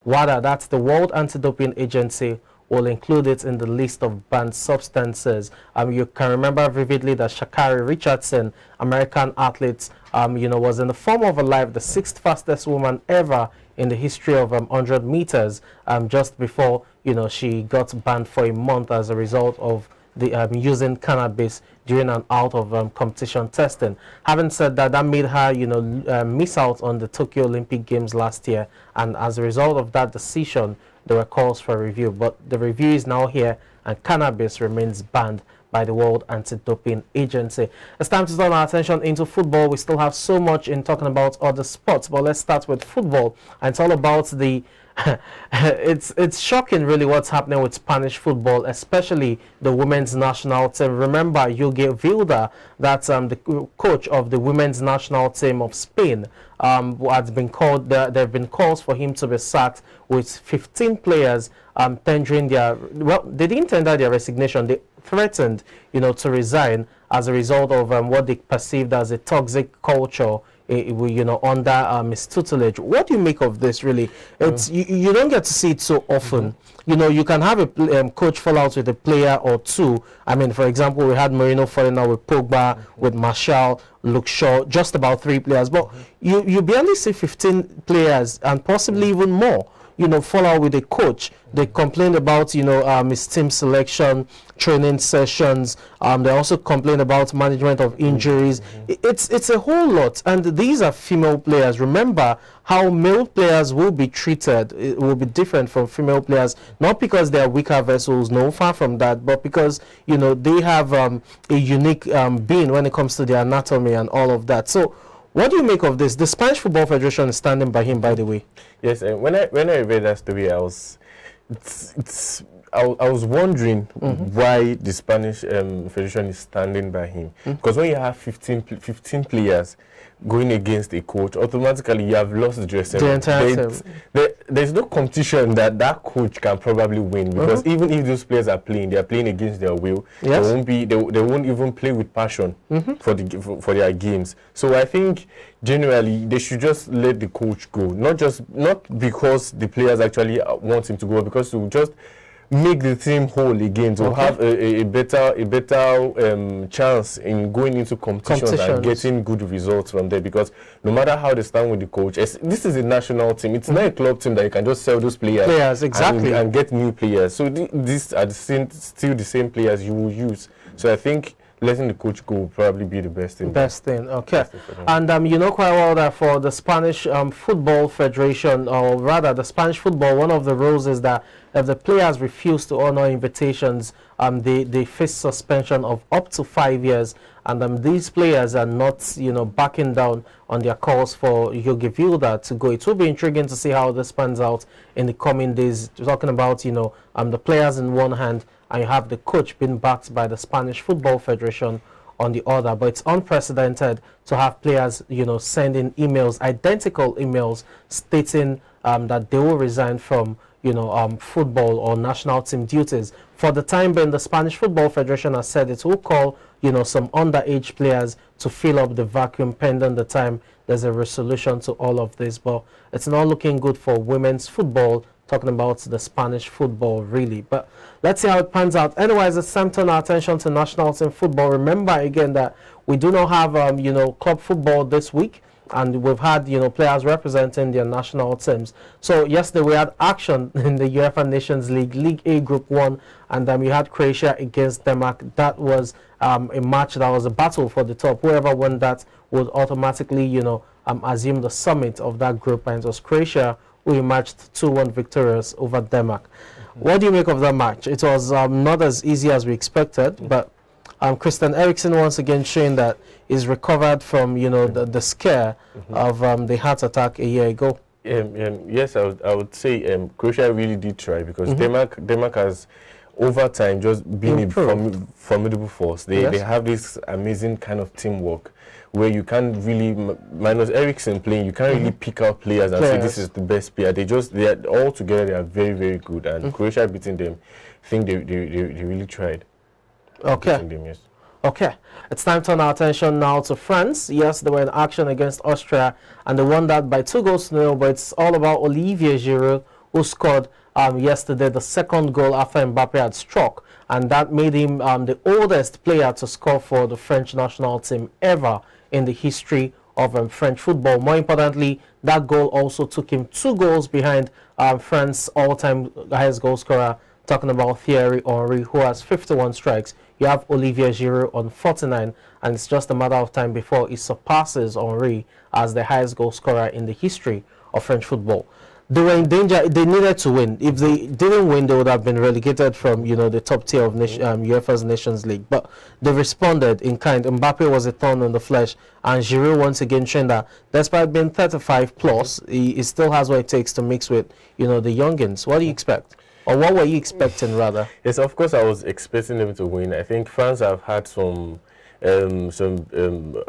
Wada, that's the World Anti-Doping Agency, will include it in the list of banned substances. You can remember vividly that Sha'Carri Richardson, American athlete, was in the form of her life the 6th fastest woman ever in the history of 100 meters, just before, she got banned for a month as a result of the using cannabis during and out of competition testing. Having said that, that made her, miss out on the Tokyo Olympic Games last year, and as a result of that decision, there were calls for review. But the review is now here, and cannabis remains banned by the World Anti-Doping Agency. It's time to turn our attention into football. We still have so much in talking about other sports, but let's start with football. And it's all about the it's shocking really what's happening with Spanish football, especially the women's national team. Remember Yogi Vilda, that's the coach of the women's national team of Spain, has been called. There have been calls for him to be sacked, with 15 players tendering their, well, they didn't tender their resignation. They threatened, to resign as a result of what they perceived as a toxic culture, under his tutelage. What do you make of this, really? It's you don't get to see it so often. You can have a coach fall out with a player or two. I mean, for example, we had Marino falling out with Pogba, with Martial, Luke Shaw, just about 3 players. But you barely see 15 players, and possibly even more, fall out with a coach. They complained about, his team selection, training sessions. They also complained about management of injuries. It's a whole lot. And these are female players. Remember how male players will be treated. It will be different from female players, not because they are weaker vessels, no, far from that, but because, they have a unique being when it comes to their anatomy and all of that. So what do you make of this? The Spanish Football Federation is standing by him, by the way. Yes, when I read that story, I was wondering why the Spanish Federation is standing by him. Because when you have 15 players going against a coach, automatically you have lost the dressing room. There's no competition that coach can probably win, because even if those players are playing, they are playing against their will. Yes. They won't even play with passion for their games. So I think generally they should just let the coach go, not because the players actually want him to go, but because to just make the team whole again, to have a better chance in going into competition and getting good results from there. Because no matter how they stand with the coach, this is a national team. It's not a club team that you can just sell those players exactly and get new players. So these are still the same players you will use. So I think letting the coach go will probably be the best thing. Okay. And you know quite well that for the Spanish Football Federation, or rather the Spanish football, one of the rules is that if the players refuse to honor invitations, they face suspension of up to 5 years. And these players are not, backing down on their calls for Yogi Vilda to go. It will be intriguing to see how this pans out in the coming days. We're talking about, the players in one hand, and you have the coach being backed by the Spanish Football Federation on the other. But it's unprecedented to have players, sending emails, identical emails, stating that they will resign from, football or national team duties. For the time being, the Spanish Football Federation has said it will call, some underage players to fill up the vacuum pending the time there's a resolution to all of this. But it's not looking good for women's football, talking about the Spanish football, really. But let's see how it pans out. Anyways, it's time to turn our attention to national team football. Remember again that we do not have, club football this week, and we've had, players representing their national teams. So yesterday we had action in the UEFA Nations League, League A Group 1, and we had Croatia against Denmark. That was a match that was a battle for the top. Whoever won that would automatically, assume the summit of that group, and it was Croatia who emerged 2-1 victorious over Denmark. What do you make of that match? It was not as easy as we expected, but Christian Eriksen once again showing that he's recovered from, the scare of the heart attack a year ago. Yes, I would say Croatia really did try, because Denmark has over time just been a formidable force. They have this amazing kind of teamwork where you can't really, minus Eriksen playing, you can't really pick out players and say this is the best player. They are all together, they are very, very good. And Croatia beating them, I think they really tried. Okay. Them, yes. Okay, it's time to turn our attention now to France. Yes, they were in action against Austria, and they won that by 2-0, but it's all about Olivier Giroud, who scored yesterday the second goal after Mbappe had struck, and that made him the oldest player to score for the French national team ever in the history of French football. More importantly, that goal also took him 2 goals behind France's all-time highest goal scorer, talking about Thierry Henry, who has 51 strikes. You have Olivier Giroud on 49, and it's just a matter of time before he surpasses Henry as the highest goal scorer in the history of French football. They were in danger. They needed to win. If they didn't win, they would have been relegated from, the top tier of UEFA's Nations League. But they responded in kind. Mbappe was a thorn in the flesh, and Giroud once again showing that despite being 35 plus, he still has what it takes to mix with, the youngins. What do you expect? Or what were you expecting, rather? Yes, of course, I was expecting them to win. I think France have had some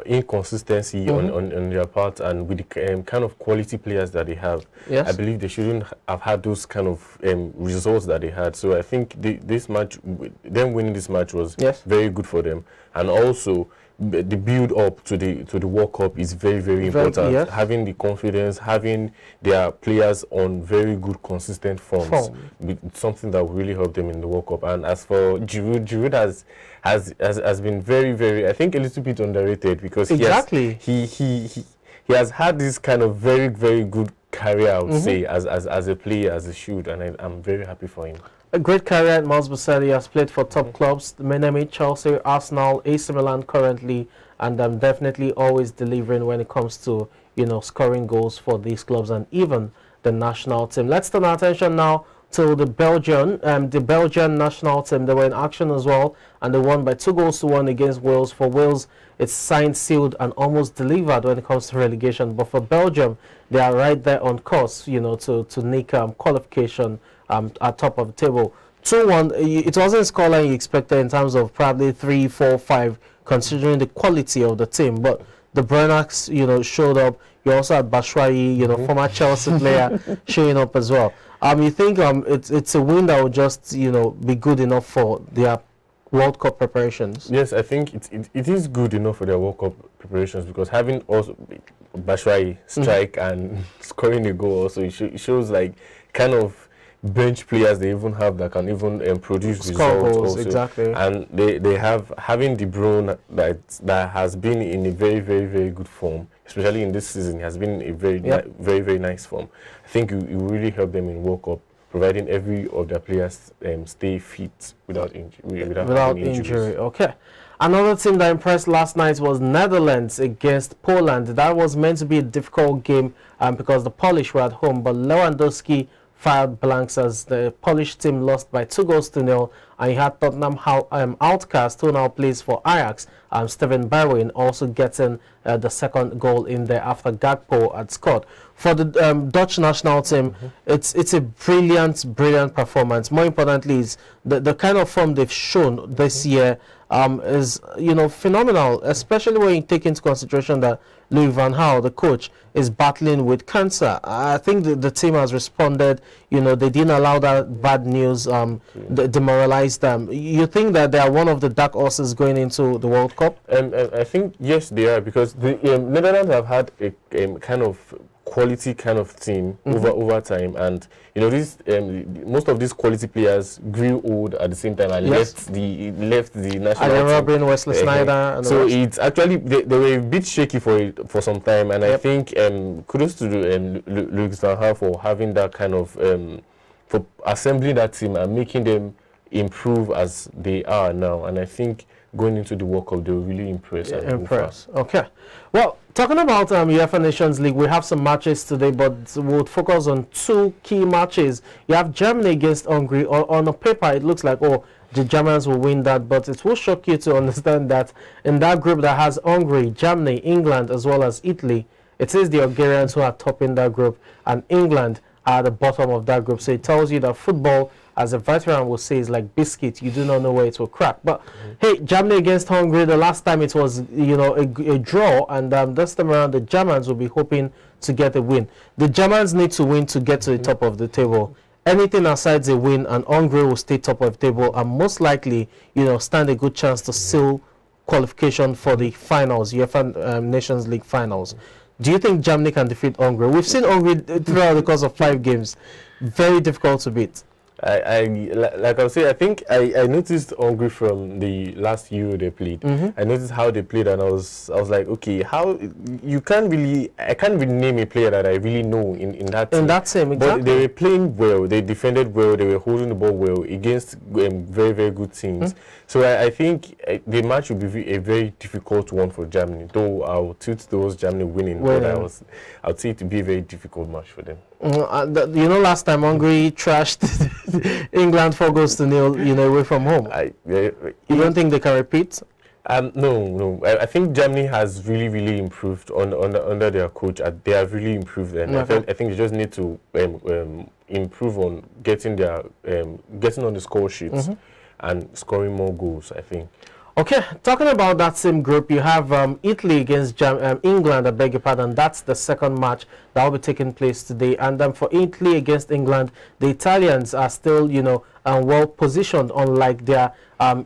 inconsistency on their part, and with the kind of quality players that they have, yes, I believe they shouldn't have had those kind of results that they had. So I think this match, them winning this match was very good for them, and also the build up to the World Cup is very important. Yes. Having the confidence, having their players on very good consistent forms, something that will really help them in the World Cup. And as for Giroud has been very, I think, a little bit underrated, because he has had this kind of very good career, I would say, as a player, as a shoot, and I'm very happy for him. A great career at Mals Busselli. He has played for top clubs, Menemi, Chelsea, Arsenal, AC Milan currently, and definitely always delivering when it comes to, scoring goals for these clubs and even the national team. Let's turn our attention now to the Belgian national team. They were in action as well, and they won by 2-1 against Wales. For Wales, it's signed, sealed, and almost delivered when it comes to relegation. But for Belgium, they are right there on course, to nick qualification at top of the table. 2-1, it wasn't scoreline you expected in terms of probably 3, 4, 5, considering the quality of the team. But the Bernaks, showed up. You also had Batshuayi, former Chelsea player, showing up as well. You think it's a win that will just, be good enough for their World Cup preparations? Yes, I think it is good enough for their World Cup preparations, because having also Batshuayi strike and scoring a goal also, it shows like kind of bench players they even have that can even produce results goals, also. exactly. And they have having De Bruyne that has been in a very good form, especially in this season. He has been in a very nice form. I think it will really help them in World Cup, providing every of their players stay fit without injury. Okay. Another team that impressed last night was Netherlands against Poland. That was meant to be a difficult game because the Polish were at home, but Lewandowski fired blanks as the Polish team lost by 2-0, and you had Tottenham outcast, who now plays for Ajax. Steven Bergwijn also getting the second goal in there after Gakpo had scored. For the Dutch national team, it's a brilliant performance. More importantly, is the kind of form they've shown this year is phenomenal, especially when you take into consideration that Louis van Gaal, the coach, is battling with cancer. I think the team has responded. They didn't allow that bad news demoralize them. You think that they are one of the dark horses going into the World Cup? I think yes, they are, because the Netherlands have had a kind of quality kind of team over time, and this most of these quality players grew old at the same time and left the national team. Robin, Wesley Sneijder, and so it's actually they were a bit shaky for some time, and I think kudos to Louis van Gaal for having that kind of for assembling that team and making them improve as they are now. And I think going into the World Cup, they will really impress. Okay. Well, talking about UEFA Nations League, we have some matches today, but we'll focus on 2 key matches. You have Germany against Hungary. On the paper, it looks like, the Germans will win that, but it will shock you to understand that in that group that has Hungary, Germany, England, as well as Italy, it is the Hungarians who are topping that group, and England are at the bottom of that group. So it tells you that football, as a veteran will say, is like biscuit. You do not know where it will crack. But hey, Germany against Hungary, the last time it was a draw, and this time around the Germans will be hoping to get a win. The Germans need to win to get to the top of the table. Anything aside a win, and Hungary will stay top of the table and most likely stand a good chance to seal qualification for the finals, UEFA Nations League finals. Do you think Germany can defeat Hungary? We've seen Hungary throughout the course of 5 games. very difficult to beat. Like I was saying, I think I noticed Hungary from the last Euro they played. I noticed how they played, and I was like, okay, how I can't really name a player that I really know in that team. In that team, exactly. But they were playing well. They defended well. They were holding the ball well against very, very good teams. So I think the match will be a very difficult one for Germany. Though I'll tilt towards Germany winning, but I'll say it will be a very difficult match for them. You know, last time Hungary trashed England 4-0, you know, away from home. You don't think they can repeat? No. I think Germany has really improved under their coach. They have really improved, and I think they just need to improve on getting on the score sheets and scoring more goals, I think. Okay, talking about that same group, you have Italy against England, I beg your pardon. That's the second match that will be taking place today. And for Italy against England, the Italians are still, you know, well positioned, unlike their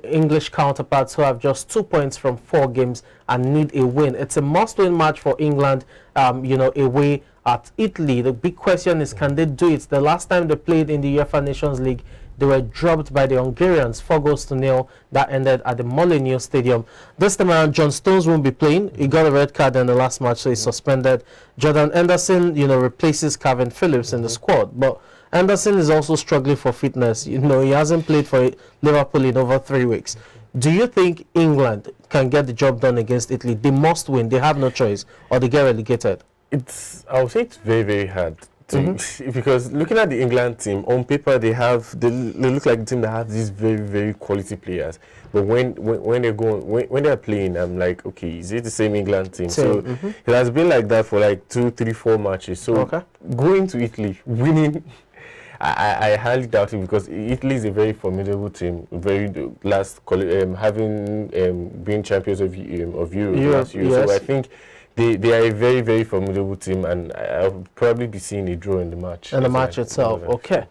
English counterparts who have just 2 points from 4 games and need a win. It's a must-win match for England, you know, away at Italy. The big question is, can they do it? The last time they played in the UEFA Nations League, they were dropped by the Hungarians 4-0. That ended at the Molineux Stadium. This time around, John Stones won't be playing. He got a red card in the last match, so he's suspended. Jordan Henderson, you know, replaces Calvin Phillips in the squad. But Henderson is also struggling for fitness. You know, he hasn't played for Liverpool in over 3 weeks. Do you think England can get the job done against Italy? They must win. They have no choice, or they get relegated. I would say it's very hard. Because looking at the England team, on paper they look like a team that has these very quality players. But when they're playing, I'm like, okay, is it the same England team? So it has been like that for like 2, 3, 4 matches. So going to Italy, winning, I highly doubt it, because Italy is a very formidable team. Very having been champions of Europe last year. Yes. So I think they are a very formidable team, and I'll probably be seeing a draw in the match. In the match itself, okay.